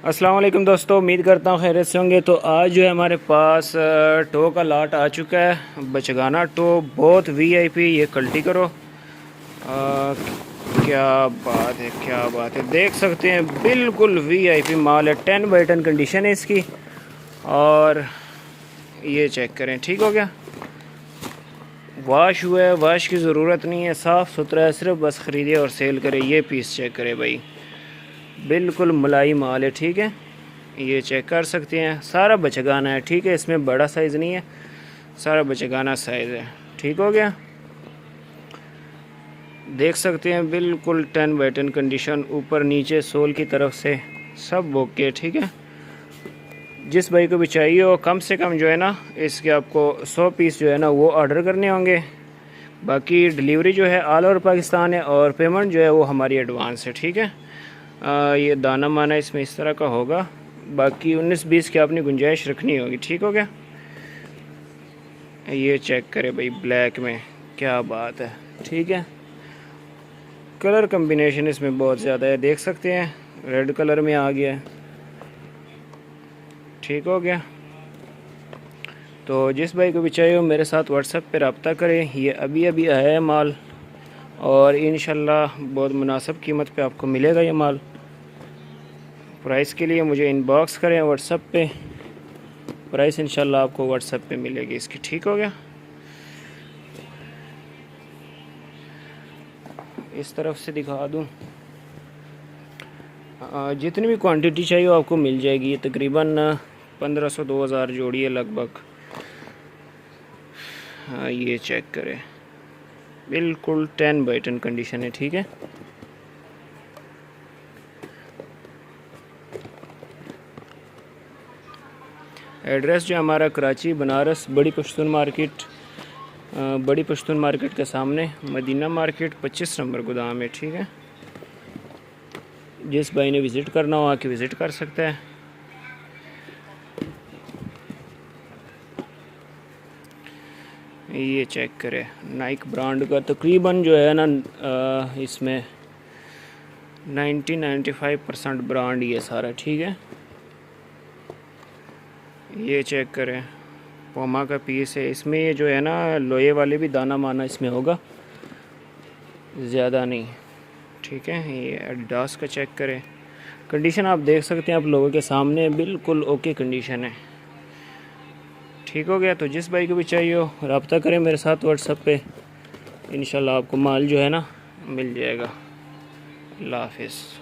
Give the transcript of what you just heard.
अस्सलाम वालेकुम दोस्तों, उम्मीद करता हूँ खैरियत से होंगे। तो आज जो है हमारे पास टो का लाट आ चुका है। बचगाना टो बहुत वीआईपी, ये कल्टी करो। क्या बात है, क्या बात है, देख सकते हैं बिल्कुल वीआईपी माल है। 10 बाई 10 कंडीशन है इसकी। और ये चेक करें, ठीक हो गया, वाश हुआ है, वाश की ज़रूरत नहीं है, साफ़ सुथरा है, सिर्फ बस ख़रीदे और सेल करें। ये पीस चेक करें भाई, बिल्कुल मलाई माल है, ठीक है। ये चेक कर सकते हैं, सारा बचगाना है, ठीक है। इसमें बड़ा साइज़ नहीं है, सारा बचगाना साइज़ है, ठीक हो गया। देख सकते हैं बिल्कुल 10 बाई 10 कंडीशन, ऊपर नीचे सोल की तरफ से सब ओके, ठीक है। जिस भाई को भी चाहिए हो, कम से कम जो है ना इसके आपको 100 पीस जो है ना वो ऑर्डर करने होंगे। बाकी डिलीवरी जो है ऑल ओवर पाकिस्तान है, और पेमेंट जो है वो हमारी एडवांस है, ठीक है। ये दाना माना इसमें इस तरह का होगा। बाकी 19-20 की आपने गुंजाइश रखनी होगी, ठीक हो गया। ये चेक करें भाई, ब्लैक में क्या बात है, ठीक है। कलर कम्बिनेशन इसमें बहुत ज़्यादा है, देख सकते हैं रेड कलर में आ गया है, ठीक हो गया। तो जिस भाई को भी चाहिए हो मेरे साथ व्हाट्सएप पे रब्ता करें। ये अभी अभी आया है माल, और इंशाल्लाह बहुत मुनासिब कीमत पे आपको मिलेगा ये माल। प्राइस के लिए मुझे इनबॉक्स करें व्हाट्सएप पे, प्राइस इंशाल्लाह आपको व्हाट्सएप पे मिलेगी इसकी, ठीक हो गया। इस तरफ से दिखा दूं, जितनी भी क्वांटिटी चाहिए वो आपको मिल जाएगी। ये तकरीबन 1500-2000 जोड़ी है लगभग। ये चेक करें, बिल्कुल 10 बाई 10 कंडीशन है, ठीक है। एड्रेस जो हमारा कराची बनारस बड़ी पश्तून मार्केट, बड़ी पश्तून मार्केट के सामने मदीना मार्केट 25 नंबर गोदाम है, ठीक है। जिस भाई ने विज़िट करना हो आके विज़िट कर सकता है। ये चेक करें, नाइक ब्रांड का तकरीबन जो है ना इसमें 90-95% ब्रांड ये सारा, ठीक है। ये चेक करें, पोमा का पीस है इसमें। ये जो है ना लोहे वाले भी दाना माना इसमें होगा, ज़्यादा नहीं, ठीक है। ये एडिडास का चेक करें, कंडीशन आप देख सकते हैं आप लोगों के सामने, बिल्कुल ओके कंडीशन है, ठीक हो गया। तो जिस भाई को भी चाहिए हो रब्ता करें मेरे साथ व्हाट्सएप पे, इंशाल्लाह आपको माल जो है ना मिल जाएगा। अल्लाह हाफिज़।